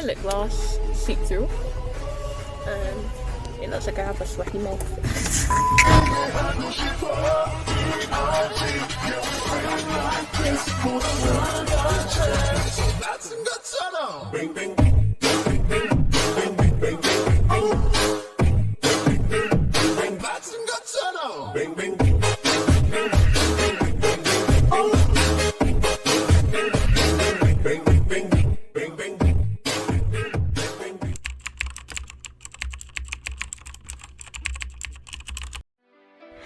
my lip gloss see-through, and it looks like I have a sweaty mouth.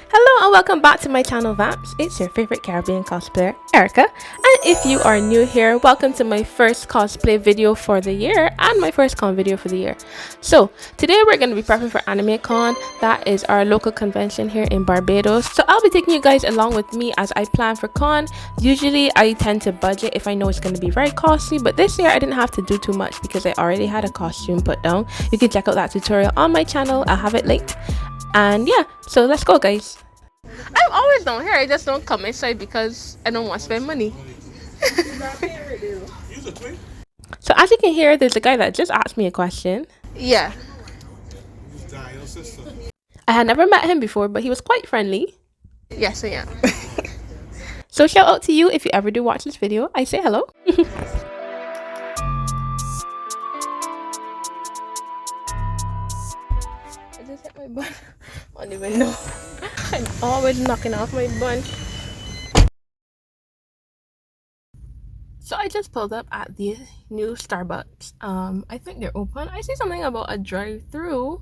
Hello and welcome back to my channel VAMPS. It's your favorite Caribbean cosplayer, Erica. And if you are new here, welcome to my first cosplay video for the year and my first con video for the year. So today we're going to be prepping for Animekon. That is our local convention here in Barbados. So I'll be taking you guys along with me as I plan for con. Usually I tend to budget if I know it's going to be very costly, but this year I didn't have to do too much because I already had a costume put down. You can check out that tutorial on my channel. I'll have it linked. And yeah, so let's go guys. I'm always down here, I just don't come inside because I don't want to spend money. So as you can hear, there's a guy that just asked me a question. Yeah. I had never met him before, but he was quite friendly. Yes, I am. So shout out to you if you ever do watch this video. I say hello. I just hit my bun. I don't even know. I'm always knocking off my bun. So I just pulled up at the new Starbucks. I think they're open. I see something about a drive-through.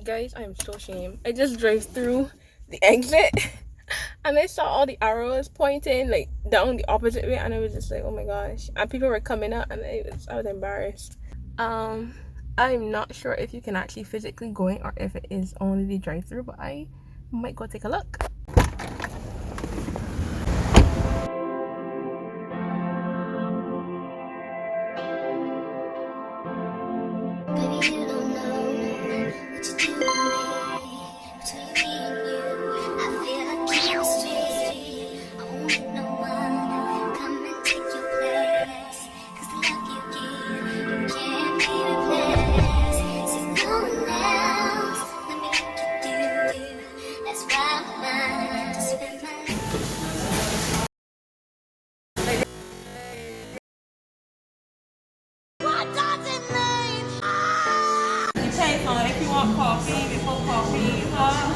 Guys, I am so ashamed. I just drove through the exit and I saw all the arrows pointing like down the opposite way, and I was just like, oh my gosh. And people were coming up and I was embarrassed. I'm not sure if you can actually physically go in or if it is only the drive-through, but I might go take a look.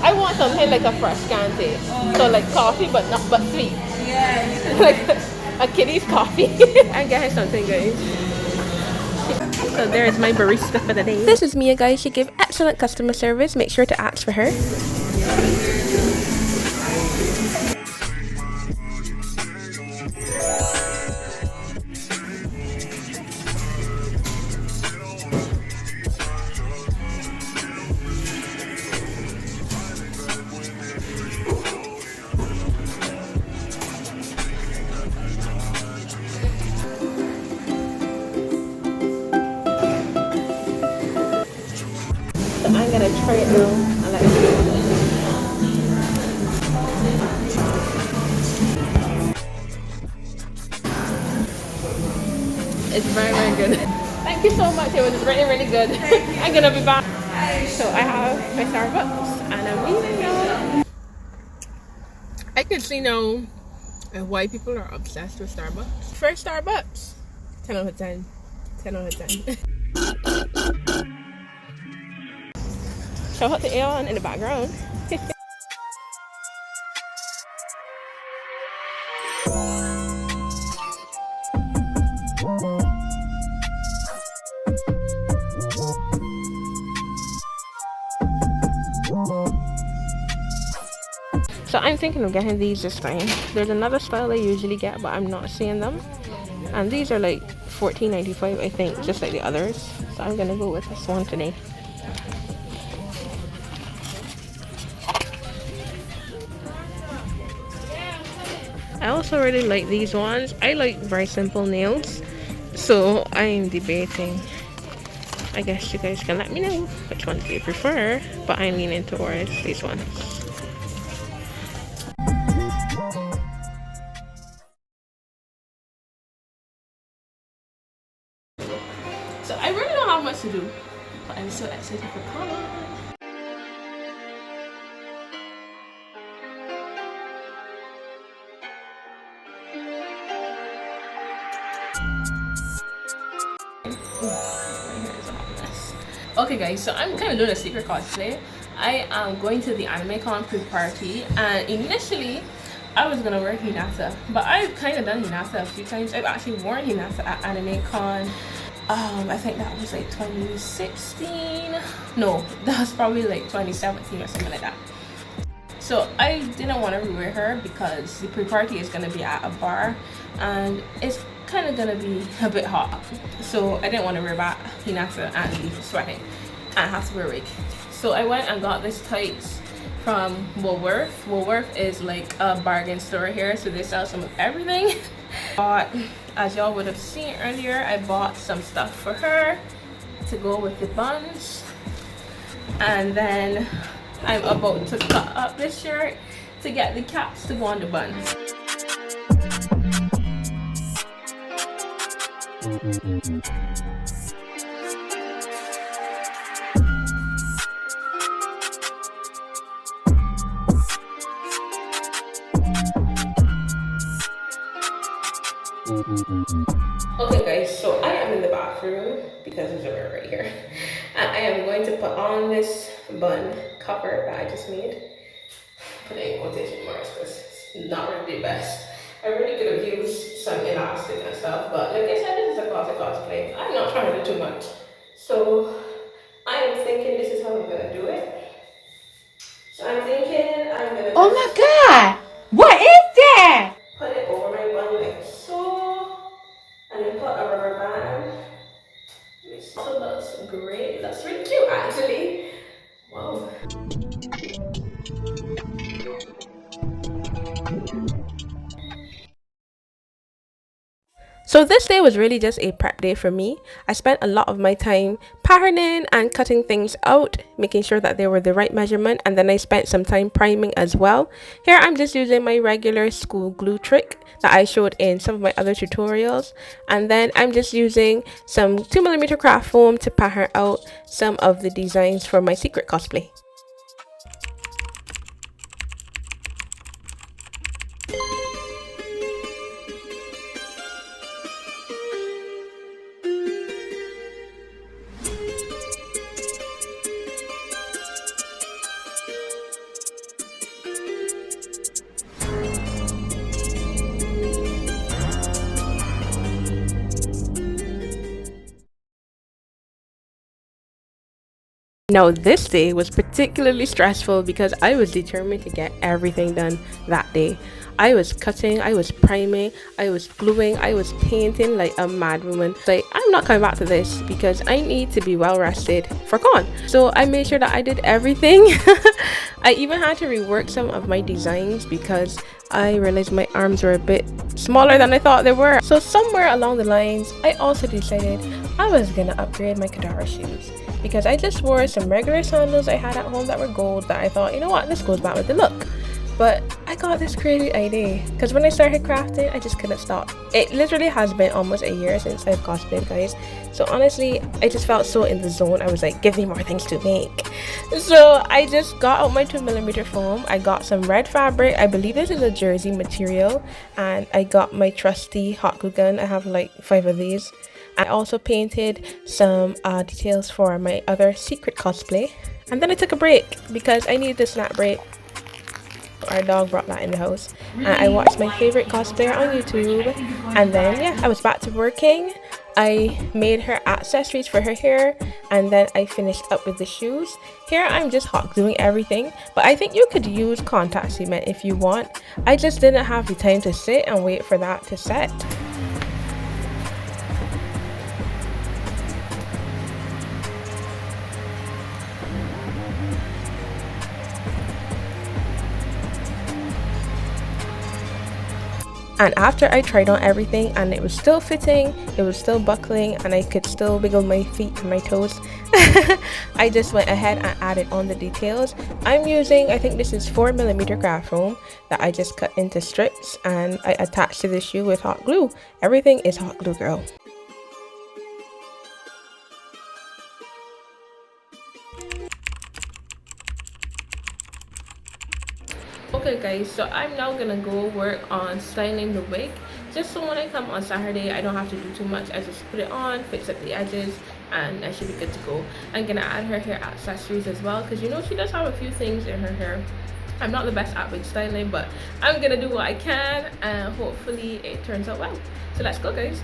I want something like a fresh candy. So like coffee but sweet. Yeah. Like a kiddie's coffee. I'm getting something, guys. So there's my barista for the day. This is Mia, guys. She gave excellent customer service. Make sure to ask for her. So I'm gonna try it now and let you know. It's very, very good. Thank you so much. It was really, really good. I'm gonna be back. So I have my Starbucks and I'm leaving now. I can see now why people are obsessed with Starbucks. First Starbucks, 10 out of 10. 10 out of 10. Shout out to Aeon in the background. So I'm thinking of getting these this time. There's another style I usually get, but I'm not seeing them. And these are like $14.95, I think, just like the others. So I'm gonna go with this one today. I also really like these ones. I like very simple nails, so I'm debating. I guess you guys can let me know which ones you prefer, but I'm leaning towards these ones. So I really have much to do, but I'm so excited for college. Okay guys, so I'm kind of doing a secret cosplay. I am going to the Animekon pre-party, and initially I was gonna wear Hinata, but I've kind of done Hinata a few times. I've actually worn Hinata at Animekon. I think that was like 2016. No, that was probably like 2017 or something like that. So I didn't want to rewear her because the pre-party is gonna be at a bar, and it's kind of gonna be a bit hot. So I didn't want to wear back Hinata and be sweating and have to wear a wig. So I went and got this tights from Woolworth. Woolworth is like a bargain store here, so they sell some of everything. But as y'all would have seen earlier, I bought some stuff for her to go with the buns, and then I'm about to cut up this shirt to get the caps to go on the buns. Okay guys, so I am in the bathroom because there's a mirror right here, and I am going to put on this bun cover that I just made. Put it in quotation marks because it's not really the best. I really could have used some elastic and stuff, but like I said, this is a classic cosplay. I'm not trying to do too much, so I am thinking this is how I'm gonna do it. So I'm thinking I'm gonna. Oh my God! What is that? Put it over my bun like so, and then put a rubber band. This looks great. It looks really cute actually. Wow. So this day was really just a prep day for me. I spent a lot of my time patterning and cutting things out, making sure that they were the right measurement, and then I spent some time priming as well. Here I'm just using my regular school glue trick that I showed in some of my other tutorials, and then I'm just using some 2mm craft foam to pattern out some of the designs for my secret cosplay. Now this day was particularly stressful because I was determined to get everything done that day. I was cutting, I was priming, I was gluing, I was painting like a mad woman. Like, I'm not coming back to this because I need to be well rested for con. So I made sure that I did everything. I even had to rework some of my designs because I realized my arms were a bit smaller than I thought they were. So somewhere along the lines, I also decided I was gonna upgrade my KATARA shoes, because I just wore some regular sandals I had at home that were gold that I thought, you know what, this goes back with the look. But I got this crazy idea because when I started crafting, I just couldn't stop. It literally has been almost a year since I've cosplayed, guys. So honestly, I just felt so in the zone. I was like, give me more things to make. So I just got out my 2mm foam. I got some red fabric. I believe this is a jersey material. And I got my trusty hot glue gun. I have like 5 of these. I also painted some details for my other secret cosplay. And then I took a break because I needed a snack break. Our dog brought that in the house, and I watched my favorite cosplayer on YouTube, and then yeah, I was back to working. I made her accessories for her hair, and then I finished up with the shoes. Here I'm just hot gluing everything, but I think you could use contact cement if you want. I just didn't have the time to sit and wait for that to set. And after I tried on everything and it was still fitting, it was still buckling, and I could still wiggle my feet and my toes, I just went ahead and added on the details. I'm using, I think this is 4mm craft foam that I just cut into strips, and I attached to the shoe with hot glue. Everything is hot glue, girl. Okay guys, so I'm now gonna go work on styling the wig, just so when I come on Saturday I don't have to do too much. I just put it on, fix up the edges, and I should be good to go. I'm gonna add her hair accessories as well, because you know she does have a few things in her hair. I'm not the best at wig styling, but I'm gonna do what I can and hopefully it turns out well. So let's go guys.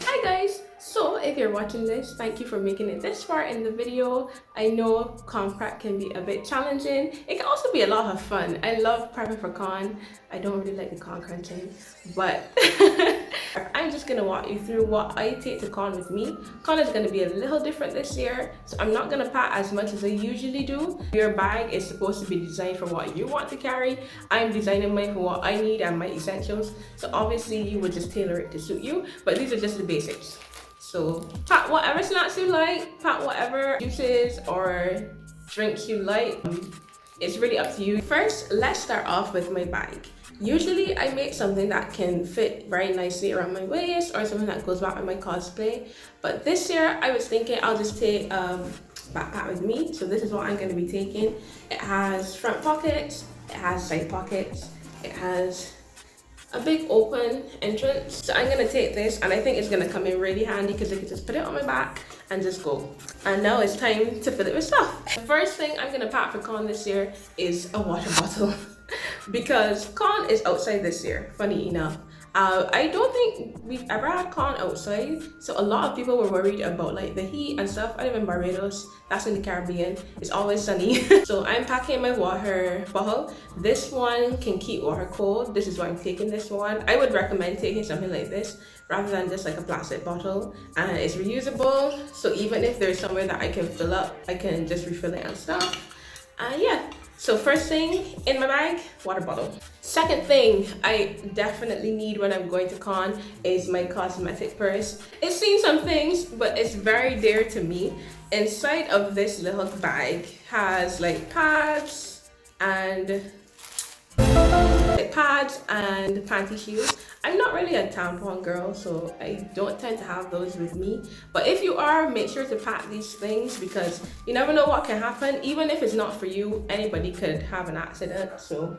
Hi guys! So if you're watching this, thank you for making it this far in the video. I know con prep can be a bit challenging. It can also be a lot of fun. I love prepping for con. I don't really like the con crunching, but I'm just gonna walk you through what I take to con with me. Con is gonna be a little different this year, so I'm not gonna pack as much as I usually do. Your bag is supposed to be designed for what you want to carry. I'm designing mine for what I need and my essentials, so obviously you would just tailor it to suit you, but these are just the basics. So pack whatever snacks you like, pack whatever juices or drinks you like. It's really up to you. First, let's start off with my bag. Usually I make something that can fit very nicely around my waist or something that goes back with my cosplay. But this year I was thinking I'll just take backpack with me. So this is what I'm going to be taking. It has front pockets, it has side pockets, it has a big open entrance. So I'm gonna take this and I think it's gonna come in really handy because I can just put it on my back and just go. And now it's time to fill it with stuff. The first thing I'm gonna pack for con this year is a water bottle because con is outside this year, funny enough. I don't think we've ever had con outside, so a lot of people were worried about like the heat and stuff. I live in Barbados, that's in the Caribbean, it's always sunny. So I'm packing my water bottle. This one can keep water cold. This is why I'm taking this one. I would recommend taking something like this rather than just like a plastic bottle, and it's reusable, so even if there's somewhere that I can fill up, I can just refill it and stuff. Yeah. So first thing in my bag, water bottle. Second thing I definitely need when I'm going to con is my cosmetic purse. It's seen some things, but it's very dear to me. Inside of this little bag has like pads and panty shields. I'm not really a tampon girl, so I don't tend to have those with me. But if you are, make sure to pack these things because you never know what can happen. Even if it's not for you, anybody could have an accident. So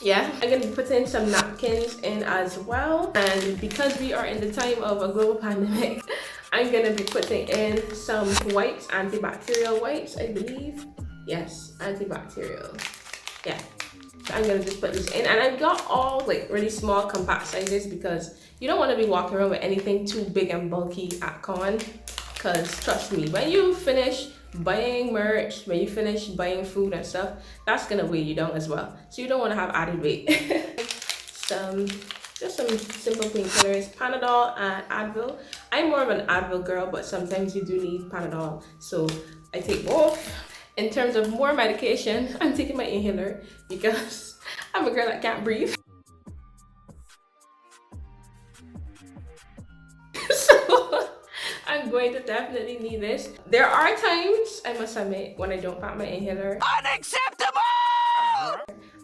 yeah, I'm gonna be putting some napkins in as well. And because we are in the time of a global pandemic, I'm gonna be putting in some wipes, antibacterial wipes, I believe. Yes, antibacterial. Yeah. So I'm gonna just put this in, and I've got all like really small compact sizes because you don't want to be walking around with anything too big and bulky at con, because trust me, when you finish buying merch, when you finish buying food and stuff, that's gonna weigh you down as well, so you don't want to have added weight. Just some simple painkillers, Panadol and Advil. I'm more of an Advil girl, but sometimes you do need Panadol, so I take both. In terms of more medication, I'm taking my inhaler because I'm a girl that can't breathe. So I'm going to definitely need this. There are times, I must admit, when I don't pack my inhaler. Unacceptable!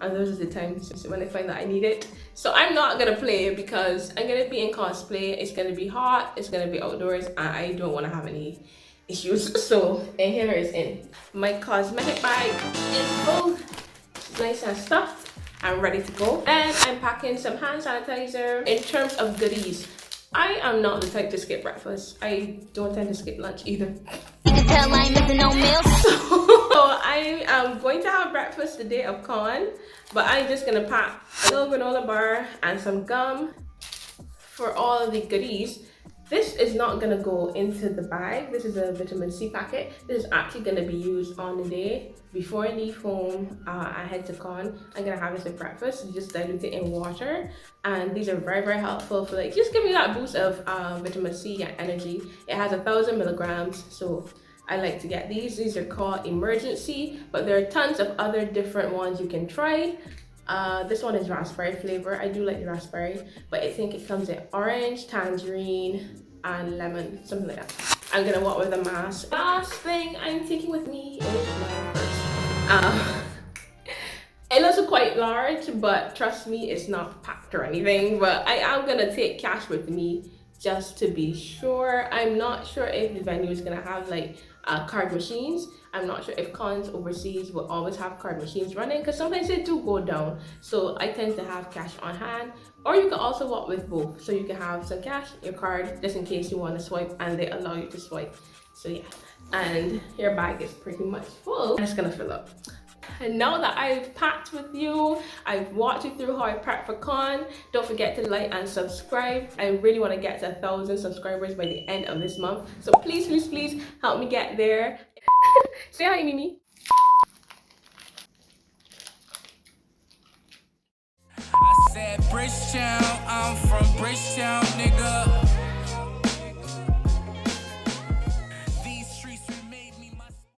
And those are the times when I find that I need it. So I'm not gonna play because I'm gonna be in cosplay. It's gonna be hot, it's gonna be outdoors, and I don't wanna have any issues. So and here is in my cosmetic bag is full, nice and stuffed. I'm ready to go, and I'm packing some hand sanitizer. In terms of goodies, I am not the type to skip breakfast. I don't tend to skip lunch either. You can tell I ain't missing no meals. So I am going to have breakfast the day of con, but I'm just gonna pack a little granola bar and some gum for all of the goodies. This is not gonna go into the bag. This is a vitamin C packet. This is actually gonna be used on the day. Before I leave home, I head to con. I'm gonna have this for breakfast. You just dilute it in water. And these are very, very helpful for like, just give me that boost of vitamin C and energy. It has 1,000 milligrams, so I like to get these. These are called Emergency, but there are tons of other different ones you can try. This one is raspberry flavor. I do like the raspberry, but I think it comes in orange, tangerine, and lemon, something like that. I'm gonna walk with a mask. Last thing I'm taking with me is my purse. It looks quite large, but trust me, it's not packed or anything. But I am gonna take cash with me just to be sure. I'm not sure if the venue is gonna have like card machines. I'm not sure if cons overseas will always have card machines running, because sometimes they do go down. So I tend to have cash on hand, or you can also walk with both. So you can have some cash, your card, just in case you want to swipe and they allow you to swipe. So yeah, and your bag is pretty much full. I'm just gonna fill up. And now that I've packed with you, I've walked you through how I prep for con, don't forget to like and subscribe. I really want to get to 1,000 subscribers by the end of this month. So please, please, please help me get there. Say hi, Mimi. I said Bridgetown, I'm from Bridgetown, nigga.